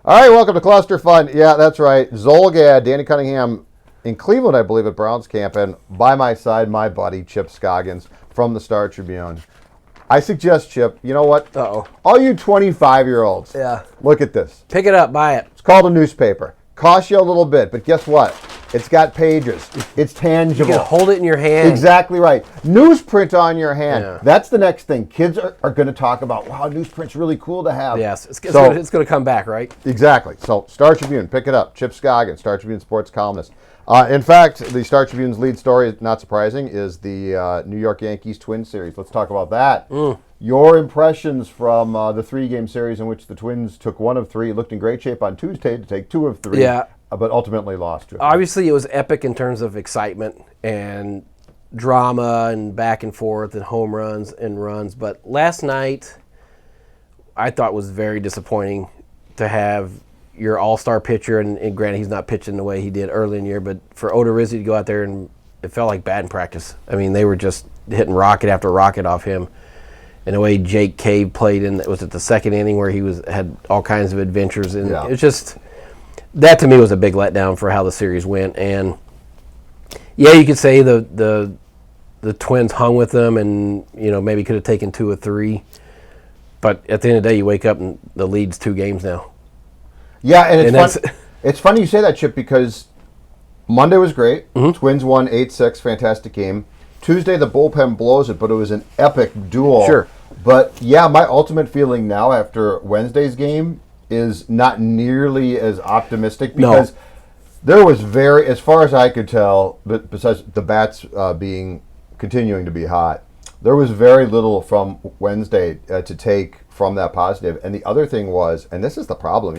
All right, welcome to Cluster Fun. Yeah, that's right. Zulgad, Danny Cunningham in Cleveland, I believe, at Browns camp, and by my side, my buddy, Chip Scoggins from the Star Tribune. I suggest, Chip, you know what? Uh-oh. All you 25-year-olds, Yeah. look at this. Pick it up, buy it. It's called a newspaper. Costs you a little bit, but guess what? It's got pages. It's tangible. You can hold it in your hand. Exactly right. Newsprint on your hand. Yeah. That's the next thing. Kids are going to talk about, wow, newsprint's really cool to have. Yes, it's going to come back, right? Exactly. So, Star Tribune, pick it up. Chip Scoggins, Star Tribune sports columnist. In fact, the Star Tribune's lead story, not surprising, is the New York Yankees Twins series. Let's talk about that. Your impressions from the three-game series in which the Twins took one of three, looked in great shape on Tuesday to take two of three, but ultimately lost. Obviously, it was epic in terms of excitement and drama and back and forth and home runs and runs. But last night, I thought was very disappointing to have your all-star pitcher, and granted, he's not pitching the way he did early in the year, but for Odorizzi to go out there and it felt like batting practice. I mean, they were just hitting rocket after rocket off him. And the way Jake Cave played in, was it the second inning where he had all kinds of adventures, and it was just, that to me was a big letdown for how the series went. And yeah, you could say the Twins hung with them, and maybe could have taken two or three, but at the end of the day, you wake up and the lead's 2 games now. Yeah, and it's funny you say that, Chip, because Monday was great. Twins won 8-6, fantastic game. Tuesday, the bullpen blows it, but it was an epic duel. Sure. But, yeah, my ultimate feeling now after Wednesday's game is not nearly as optimistic because there was as far as I could tell, but besides the bats continuing to be hot, there was very little from Wednesday to take from that positive. And the other thing was, and this is the problem,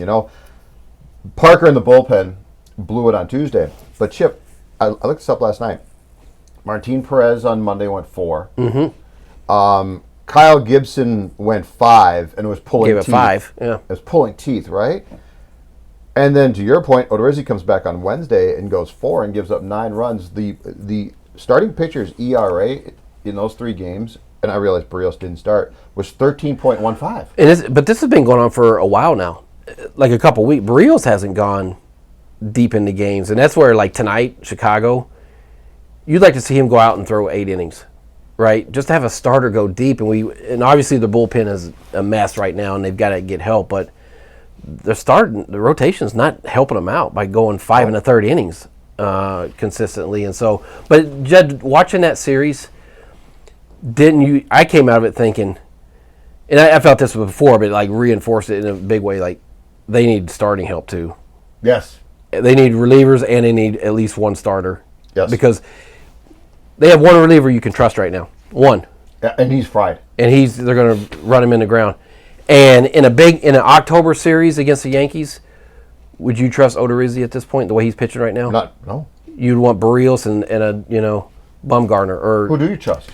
Parker in the bullpen blew it on Tuesday. But, Chip, I looked this up last night. Martin Perez on Monday went 4. Kyle Gibson went 5 and was pulling teeth. 5, yeah. It was pulling teeth, right? And then to your point, Odorizzi comes back on Wednesday and goes 4 and gives up 9 runs. The starting pitcher's ERA in those 3 games, and I realize Barrios didn't start, was 13.15. But this has been going on for a while now, like a couple weeks. Barrios hasn't gone deep into games, and that's where, like tonight, Chicago, you'd like to see him go out and throw 8 innings, right? Just to have a starter go deep, and obviously the bullpen is a mess right now, and they've got to get help. But the rotation's not helping them out by going 5 1/3 innings consistently. And so, but Judd, watching that series, I came out of it thinking, and I felt this before, but like reinforced it in a big way. Like they need starting help too. Yes, they need relievers, and they need at least one starter. Yes, because they have one reliever you can trust right now. One. Yeah, and he's fried. And they're going to run him in the ground. And in an October series against the Yankees, would you trust Odorizzi at this point, the way he's pitching right now? No. You'd want Barrios and a Bumgarner or who do you trust?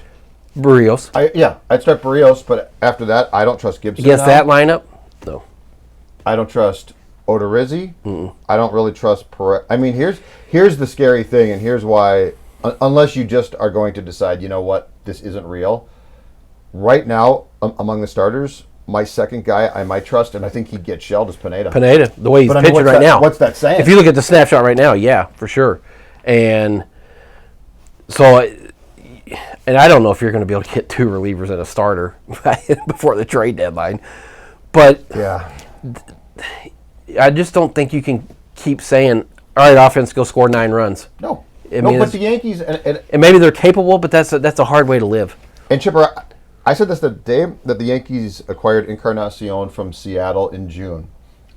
Barrios. I'd start Barrios, but after that, I don't trust Gibson. Against that lineup? No. I don't trust Odorizzi. I don't really trust Perez. I mean, here's the scary thing, and here's why. Unless you just are going to decide, you know what, this isn't real. Right now, among the starters, my second guy I might trust, and I think he'd get shelled, is Pineda. The way he's pitching right now. What's that saying? If you look at the snapshot right now, yeah, for sure. And so, and I don't know if you're going to be able to get 2 relievers and a starter before the trade deadline. But yeah, I just don't think you can keep saying, all right, offense, go score 9 runs. No. But the Yankees... And maybe they're capable, but that's a hard way to live. And Chipper, I said this the day that the Yankees acquired Encarnacion from Seattle in June.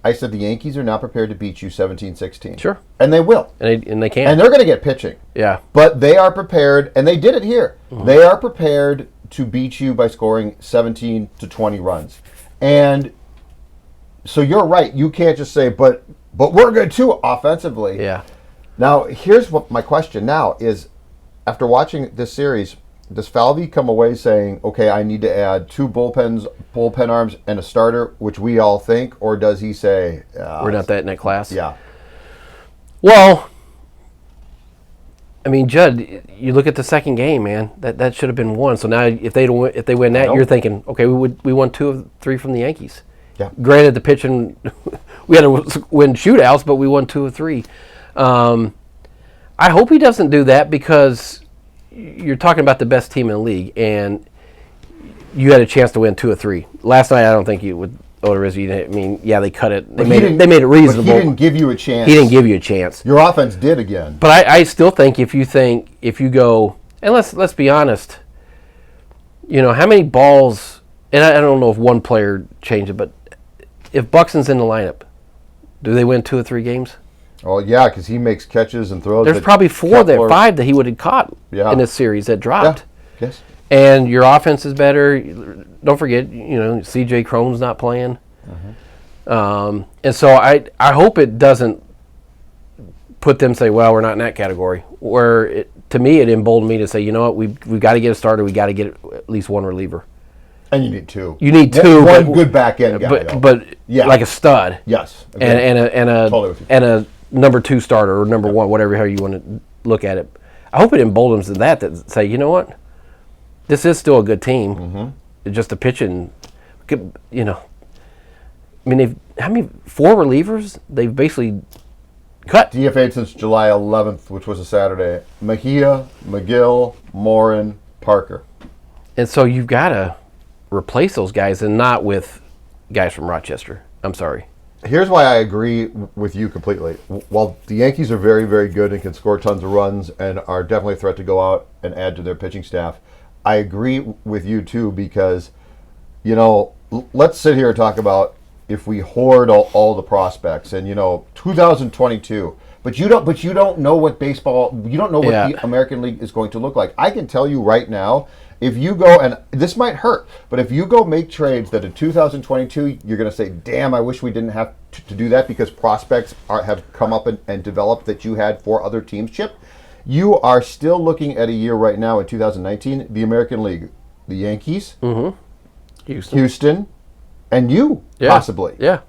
I said the Yankees are not prepared to beat you 17-16. Sure. And they will. And they can. And they're going to get pitching. Yeah. But they are prepared, and they did it here. They are prepared to beat you by scoring 17 to 20 runs. And so you're right. You can't just say, but we're good too offensively. Yeah. Now, here's what my question now is, after watching this series, does Falvey come away saying, okay, I need to add 2 bullpen arms and a starter, which we all think, or does he say... we're not that in that class? Yeah. Well, I mean, Judd, you look at the second game, man. That should have been 1. So now if they win that, you're thinking, okay, we won 2 of 3 from the Yankees. Yeah. Granted, the pitching, we had to win shootouts, but we won 2 or 3. I hope he doesn't do that because you're talking about the best team in the league, and you had a chance to win 2 or 3. Last night, I don't think you would. Odorizzi, I mean, yeah, they cut it. They made it reasonable. But he didn't give you a chance. He didn't give you a chance. Your offense did again. But I still think if you go, and let's be honest, how many balls, and I don't know if one player changed it, but if Buxton's in the lineup, do they win 2 or 3 games? Oh, yeah, because he makes catches and throws. There's probably 5 that he would have caught in this series that dropped. Yeah. Yes. And your offense is better. Don't forget, C.J. Crone's not playing. And so I hope it doesn't put them say, well, we're not in that category. Where to me, it emboldened me to say, you know what, we've got to get a starter. We got to get at least one reliever. And you need 2. You need 2. One good back end guy, but like a stud. Yes. And a number 2 starter or number 1, whatever how you want to look at it. I hope it emboldens that say, you know what, this is still a good team. Mm-hmm. Just the pitching, I mean, how many 4 relievers they've basically cut? DFA'd since July 11th, which was a Saturday. Mejia, McGill, Morin, Parker. And so you've got to replace those guys and not with guys from Rochester. I'm sorry. Here's why I agree with you completely. While the Yankees are very, very good and can score tons of runs and are definitely a threat to go out and add to their pitching staff, I agree with you too because, let's sit here and talk about if we hoard all the prospects and 2022, but you don't know what baseball, you don't know what the American League is going to look like. I can tell you right now, if you go, and this might hurt, but if you go make trades that in 2022, you're going to say, damn, I wish we didn't have to do that because prospects have come up and developed that you had for other teams, Chip. You are still looking at a year right now in 2019, the American League, the Yankees, Houston, and you, possibly. Yeah.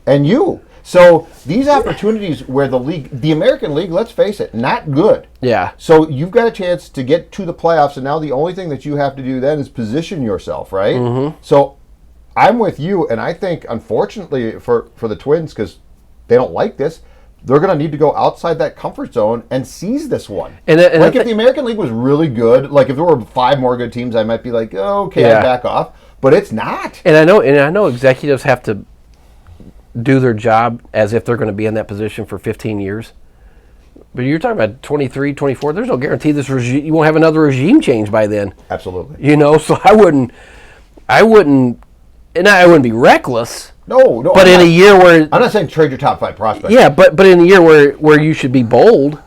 And you. So these opportunities where the American League, let's face it, not good. Yeah. So you've got a chance to get to the playoffs, and now the only thing that you have to do then is position yourself, right? Mm-hmm. So I'm with you, and I think, unfortunately, for the Twins, because they don't like this, they're going to need to go outside that comfort zone and seize this one. And if the American League was really good, like if there were 5 more good teams, I might be like, oh, okay, I'd back off. But it's not. And I know executives have to do their job as if they're going to be in that position for 15 years. But you're talking about 23, 24. There's no guarantee you won't have another regime change by then. Absolutely. So I wouldn't, and I wouldn't be reckless. No. But in a year where I'm not saying trade your top 5 prospects. Yeah, but in a year where you should be bold,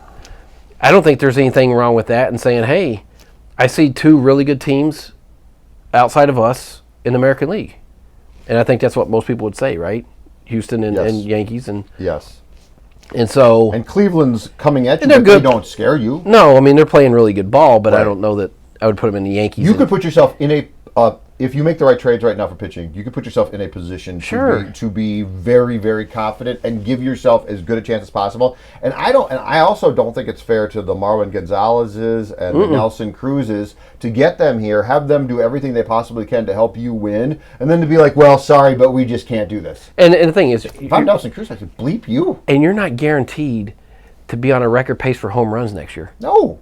I don't think there's anything wrong with that and saying, hey, I see 2 really good teams outside of us in the American League. And I think that's what most people would say, right? Houston and Yankees and yes. And so and Cleveland's coming at you, but they don't scare you. No, I mean they're playing really good ball, but I don't know that I would put them in the Yankees. You could put yourself in a if you make the right trades right now for pitching, you could put yourself in a position to be very, very confident and give yourself as good a chance as possible. And I also don't think it's fair to the Marwin Gonzalez's and the Nelson Cruz's to get them here, have them do everything they possibly can to help you win, and then to be like, well, sorry, but we just can't do this. And the thing is, if I'm Nelson Cruz, I could bleep you. And you're not guaranteed to be on a record pace for home runs next year. No.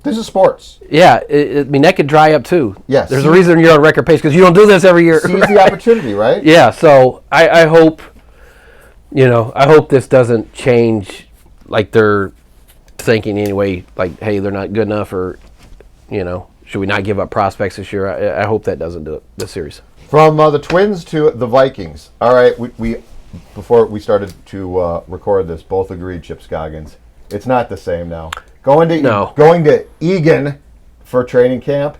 This is sports. Yeah, I mean that could dry up too. Yes, there's a reason you're on record pace because you don't do this every year. Seize the opportunity, right? Yeah. So I hope, I hope this doesn't change, like they're thinking anyway. Like, hey, they're not good enough, or should we not give up prospects this year? I hope that doesn't do it this series. From the Twins to the Vikings. All right, we before we started to record this, both agreed, Chip Scoggins. It's not the same now. Going to Egan for training camp.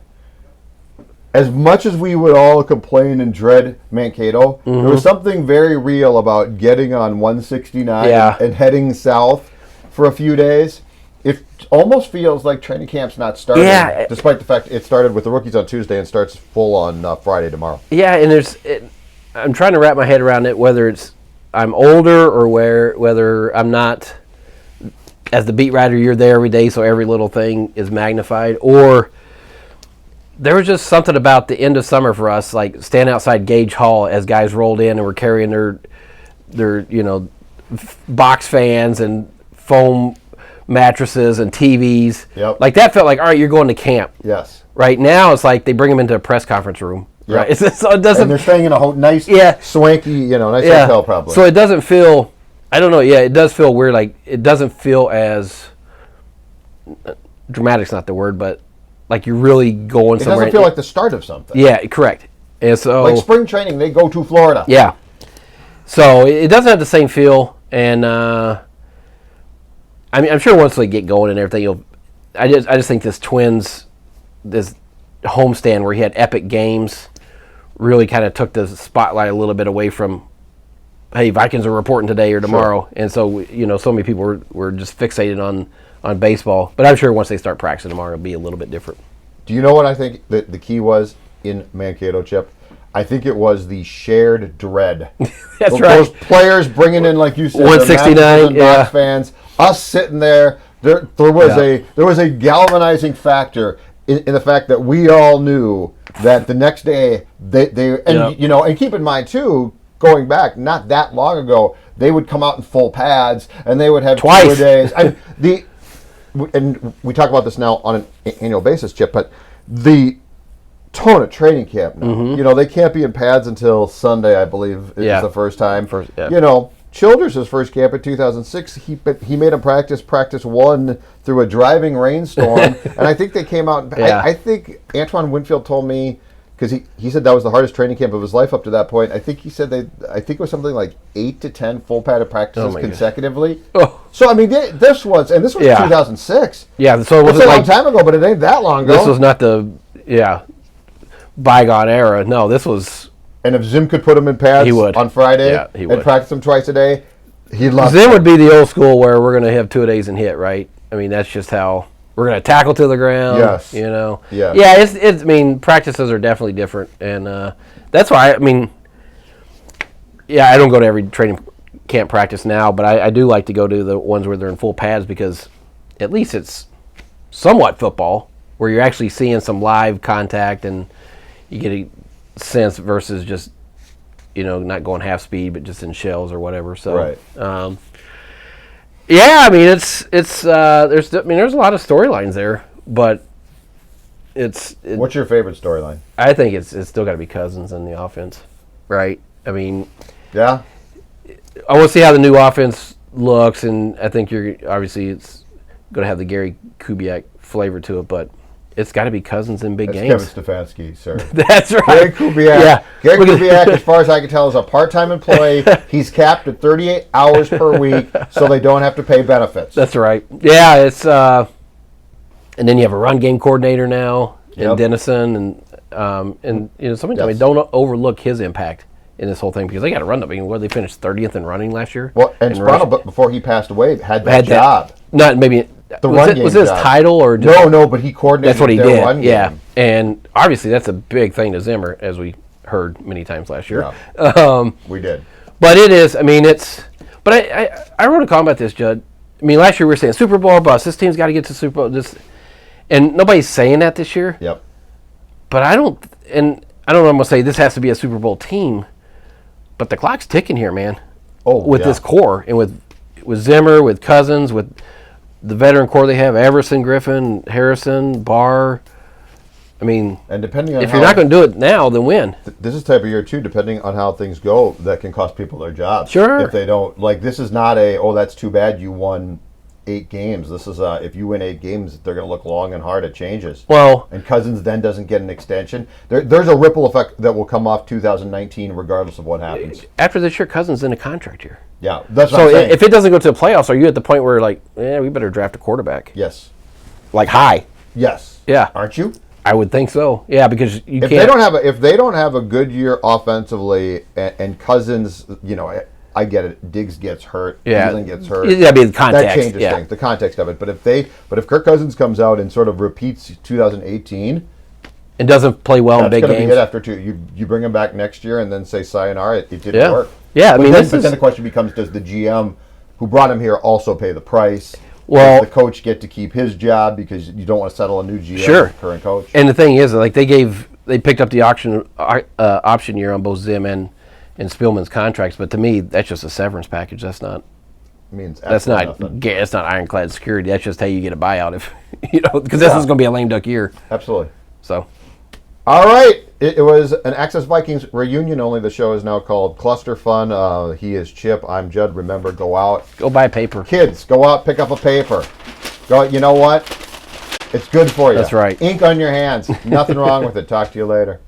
As much as we would all complain and dread Mankato, there was something very real about getting on 169 and heading south for a few days. It almost feels like training camp's not starting, despite the fact it started with the rookies on Tuesday and starts full on Friday tomorrow. Yeah, and I'm trying to wrap my head around it, whether it's I'm older or whether I'm not. As the beat writer, you're there every day, so every little thing is magnified. Or there was just something about the end of summer for us, like standing outside Gage Hall as guys rolled in and were carrying their box fans and foam mattresses and TVs. Yep. Like that felt like, all right, you're going to camp. Yes. Right now, it's like they bring them into a press conference room. Yep. Right. So it doesn't. And they're staying in a nice, swanky, nice hotel probably. So it doesn't feel. I don't know. Yeah, it does feel weird. Like it doesn't feel as dramatic's not the word, but like you're really going somewhere. It doesn't feel like the start of something. Yeah, correct. And so like spring training, they go to Florida. Yeah. So it doesn't have the same feel, and I mean, I'm sure once they get going and everything, I just think this homestand where he had epic games really kind of took the spotlight a little bit away from, hey, Vikings are reporting today or tomorrow. Sure. And so, so many people were just fixated on baseball. But I'm sure once they start practicing tomorrow, it'll be a little bit different. Do you know what I think that the key was in Mankato, Chip? I think it was the shared dread. That's right. Those players bringing in, like you said, 169 box fans, us sitting there. There was a galvanizing factor in the fact that we all knew that the next day and keep in mind too, going back not that long ago, they would come out in full pads and they would have 2 days. And we talk about this now on an annual basis, Chip, but the tone of training camp now. Mm-hmm. They can't be in pads until Sunday, I believe, is the first time. Childers' first camp in 2006, he made him practice 1 through a driving rainstorm, and I think they came out. I think Antoine Winfield told me, because he said that was the hardest training camp of his life up to that point. I think he said it was something like 8 to 10 full padded practices consecutively. Oh. So I mean, this was 2006. Yeah, so it wasn't a long time ago, but it ain't that long ago. This was not the bygone era. No, this was. And if Zim could put him in pads on Friday and practice him twice a day, he'd love Zim would be the old school where we're going to have 2 days and hit, right? I mean, that's just how we're going to tackle to the ground. Yes. Yeah. Yeah, it's. I mean, practices are definitely different, and that's why. I mean, I don't go to every training camp practice now, but I do like to go to the ones where they're in full pads because at least it's somewhat football where you're actually seeing some live contact and you get a sense versus just not going half speed but just in shells or whatever. So right. I mean it's there's a lot of storylines there, but what's your favorite storyline? I think it's still got to be Cousins in the offense, right? I mean, I want to see how the new offense looks, and I think it's going to have the Gary Kubiak flavor to it, but it's got to be Cousins in big games. Kevin Stefanski, sir. That's right. Gary Kubiak. Yeah. Gary Kubiak, as far as I can tell, is a part-time employee. He's capped at 38 hours per week, so they don't have to pay benefits. That's right. Yeah, it's and then you have a run game coordinator now in Dennison, and somebody told me don't overlook his impact in this whole thing because they got to run. I mean, they finished 30th in running last year. Well, and Sprono, but before he passed away, had that job. Not maybe. Was it his title or just, no? But he coordinated. That's what he their did. Run yeah, game. And obviously that's a big thing to Zimmer, as we heard many times last year. Yeah. We did. But it is. I mean, it's. But I wrote a comment about this, Judd. I mean, last year we were saying Super Bowl bust. This team's got to get to Super Bowl. And nobody's saying that this year. Yep. But I don't know. I'm gonna say this has to be a Super Bowl team. But the clock's ticking here, man. With this core and with Zimmer, with Cousins, with the veteran core they have, Everson, Griffin, Harrison, Barr. I mean, and depending on if you're not going to do it now, then when? This is the type of year too. Depending on how things go, that can cost people their jobs. Sure. If they don't this is not that's too bad. You won 8 games. This is if you win 8 games, they're going to look long and hard at changes. Well, and Cousins then doesn't get an extension. There's a ripple effect that will come off 2019, regardless of what happens. After this year, Cousins in a contract year. Yeah, that's what I'm saying. If it doesn't go to the playoffs, are you at the point where we better draft a quarterback? Yes. Like high. Yes. Yeah. Aren't you? I would think so. Yeah, because you if can't. If they don't have a good year offensively, and Cousins, I get it. Diggs gets hurt. Thielen gets hurt. That'd be the context. That changes things. The context of it. But if Kirk Cousins comes out and sort of repeats 2018 and doesn't play well in big games, that's going to be it after 2. You bring him back next year and then say sayonara. It didn't work. Yeah, but then the question becomes: does the GM who brought him here also pay the price? Well, does the coach get to keep his job because you don't want to settle a new GM with the current coach? And the thing is, they picked up the option year on both Zim and in Spielman's contracts. But to me, that's just a severance package. That's not. Means That's not. nothing. That's not ironclad security. That's just how you get a buyout if because this is going to be a lame duck year. Absolutely. So. All right. It was an Access Vikings reunion only. The show is now called Cluster Fun. He is Chip. I'm Judd. Remember, go out. Go buy paper. Kids, go out, pick up a paper. Go. You know what? It's good for you. That's right. Ink on your hands. Nothing wrong with it. Talk to you later.